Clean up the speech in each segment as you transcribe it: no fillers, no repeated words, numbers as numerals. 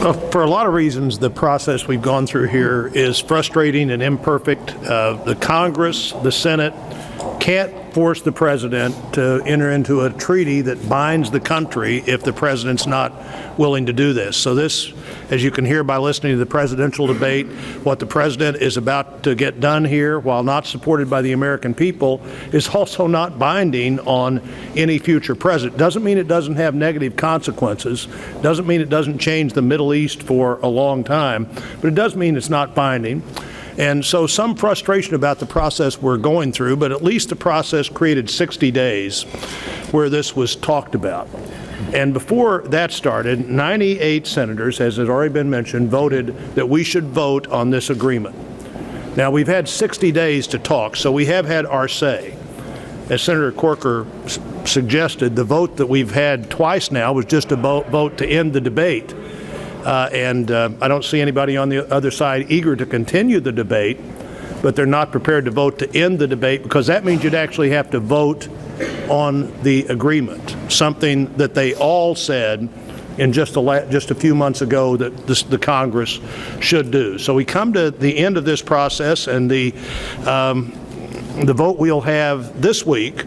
For a lot of reasons, the process we've gone through here is frustrating and imperfect. The Congress, the Senate, can't force the president to enter into a treaty that binds the country if the president's not willing to do this. So this, as you can hear by listening to the presidential debate, what the president is about to get done here, while not supported by the American people, is also not binding on any future president. Doesn't mean it doesn't have negative consequences, doesn't mean it doesn't change the Middle East for a long time, but it does mean it's not binding. And so some frustration about the process we're going through, but at least the process created 60 days where this was talked about. And before that started, 98 senators, as has already been mentioned, voted that we should vote on this agreement. Now, we've had 60 days to talk, so we have had our say. As Senator Corker suggested, the vote that we've had twice now was just a vote to end the debate. I don't see anybody on the other side eager to continue the debate, but they're not prepared to vote to end the debate, because that means you'd actually have to vote on the agreement, something that they all said in just a few months ago that the Congress should do. So we come to the end of this process, and the vote we'll have this week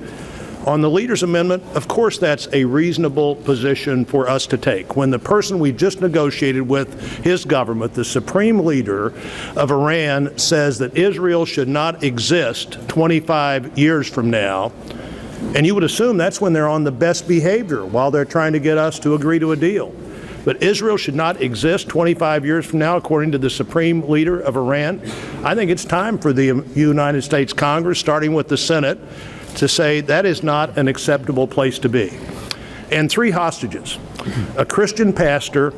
on the Leader's Amendment. Of course, that's a reasonable position for us to take. When the person we just negotiated with, his government, the supreme leader of Iran, says that Israel should not exist 25 years from now, and you would assume that's when they're on the best behavior while they're trying to get us to agree to a deal. But Israel should not exist 25 years from now, according to the supreme leader of Iran. I think it's time for the United States Congress, starting with the Senate, to say that is not an acceptable place to be. And 3 hostages, a Christian pastor,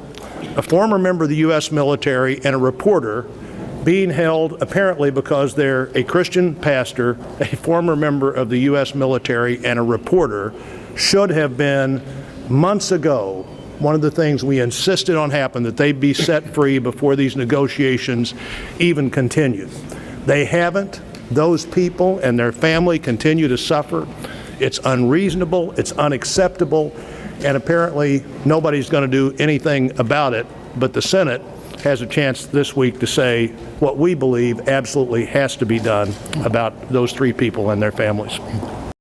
a former member of the U.S. military, and a reporter, being held apparently because they're a Christian pastor, a former member of the U.S. military, and a reporter, should have been, months ago, one of the things we insisted on happen, that they be set free before these negotiations even continued. They haven't. Those people and their family continue to suffer. It's unreasonable, it's unacceptable, and apparently nobody's going to do anything about it, but the Senate has a chance this week to say what we believe absolutely has to be done about those 3 people and their families.